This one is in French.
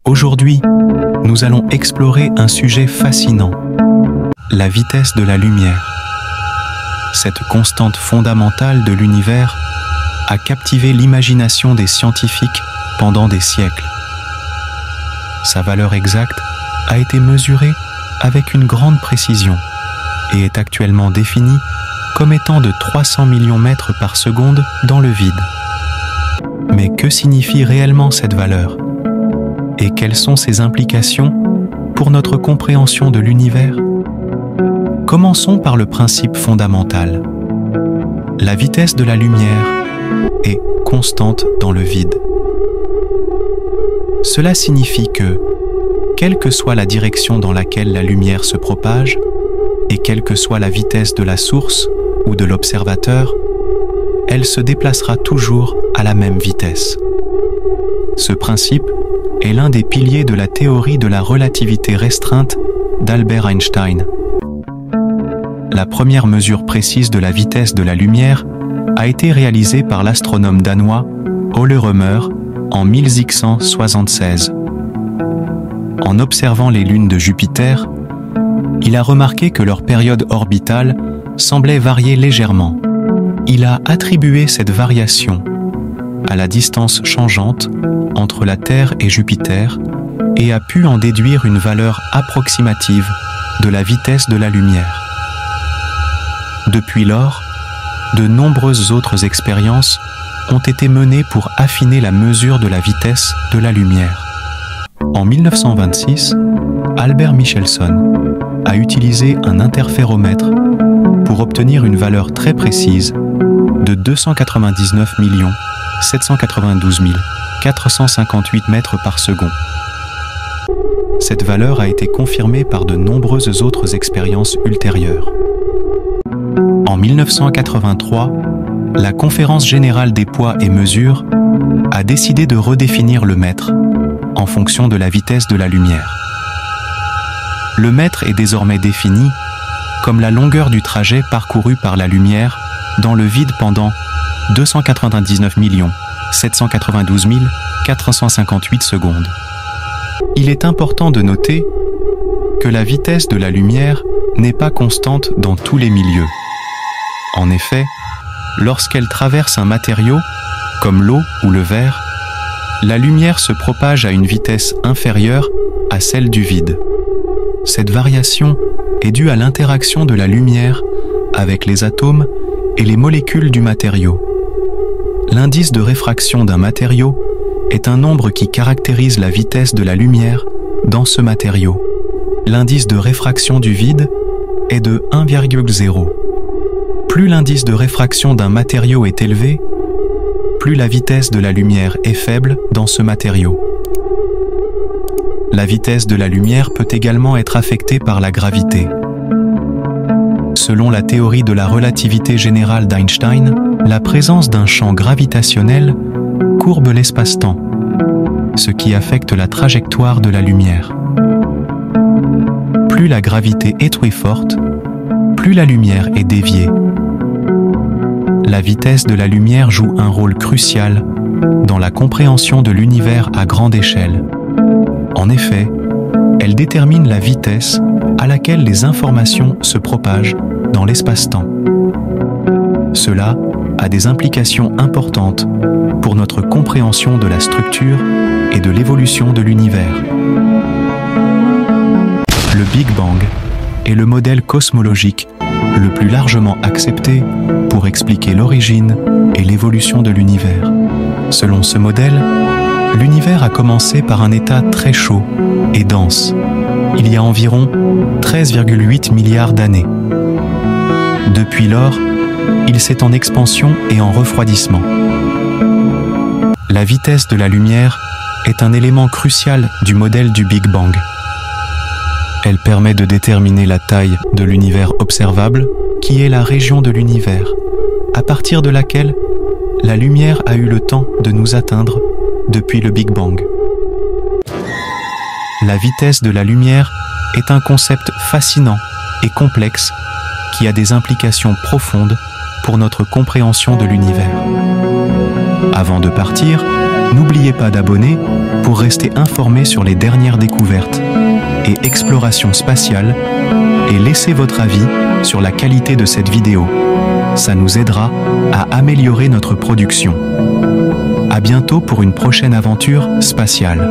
Aujourd'hui, nous allons explorer un sujet fascinant, la vitesse de la lumière. Cette constante fondamentale de l'univers a captivé l'imagination des scientifiques pendant des siècles. Sa valeur exacte a été mesurée avec une grande précision et est actuellement définie comme étant de 300 millions mètres par seconde dans le vide. Mais que signifie réellement cette valeur? Et quelles sont ses implications pour notre compréhension de l'univers? Commençons par le principe fondamental. La vitesse de la lumière est constante dans le vide. Cela signifie que, quelle que soit la direction dans laquelle la lumière se propage, et quelle que soit la vitesse de la source ou de l'observateur, elle se déplacera toujours à la même vitesse. Ce principe est l'un des piliers de la théorie de la relativité restreinte d'Albert Einstein. La première mesure précise de la vitesse de la lumière a été réalisée par l'astronome danois Ole Rømer en 1676. En observant les lunes de Jupiter, il a remarqué que leur période orbitale semblait varier légèrement. Il a attribué cette variation à la distance changeante entre la Terre et Jupiter et a pu en déduire une valeur approximative de la vitesse de la lumière. Depuis lors, de nombreuses autres expériences ont été menées pour affiner la mesure de la vitesse de la lumière. En 1926, Albert Michelson a utilisé un interféromètre pour obtenir une valeur très précise de 299 792 458 mètres par seconde. Cette valeur a été confirmée par de nombreuses autres expériences ultérieures. En 1983, la Conférence générale des poids et mesures a décidé de redéfinir le mètre en fonction de la vitesse de la lumière. Le mètre est désormais défini comme la longueur du trajet parcouru par la lumière dans le vide pendant 299 792 458 secondes. Il est important de noter que la vitesse de la lumière n'est pas constante dans tous les milieux. En effet, lorsqu'elle traverse un matériau, comme l'eau ou le verre, la lumière se propage à une vitesse inférieure à celle du vide. Cette variation est due à l'interaction de la lumière avec les atomes et les molécules du matériau. L'indice de réfraction d'un matériau est un nombre qui caractérise la vitesse de la lumière dans ce matériau. L'indice de réfraction du vide est de 1,0. Plus l'indice de réfraction d'un matériau est élevé, plus la vitesse de la lumière est faible dans ce matériau. La vitesse de la lumière peut également être affectée par la gravité. Selon la théorie de la relativité générale d'Einstein, la présence d'un champ gravitationnel courbe l'espace-temps, ce qui affecte la trajectoire de la lumière. Plus la gravité est très forte, plus la lumière est déviée. La vitesse de la lumière joue un rôle crucial dans la compréhension de l'univers à grande échelle. En effet, elle détermine la vitesse à laquelle les informations se propagent dans l'espace-temps. Cela a des implications importantes pour notre compréhension de la structure et de l'évolution de l'univers. Le Big Bang est le modèle cosmologique le plus largement accepté pour expliquer l'origine et l'évolution de l'univers. Selon ce modèle, l'univers a commencé par un état très chaud et dense, il y a environ 13,8 milliards d'années. Depuis lors, il s'est en expansion et en refroidissement. La vitesse de la lumière est un élément crucial du modèle du Big Bang. Elle permet de déterminer la taille de l'univers observable, qui est la région de l'univers, à partir de laquelle la lumière a eu le temps de nous atteindre depuis le Big Bang. La vitesse de la lumière est un concept fascinant et complexe qui a des implications profondes pour notre compréhension de l'univers. Avant de partir, N'oubliez pas d'abonner pour rester informé sur les dernières découvertes et explorations spatiales et laissez votre avis sur la qualité de cette vidéo. Ça nous aidera à améliorer notre production. À bientôt pour une prochaine aventure spatiale.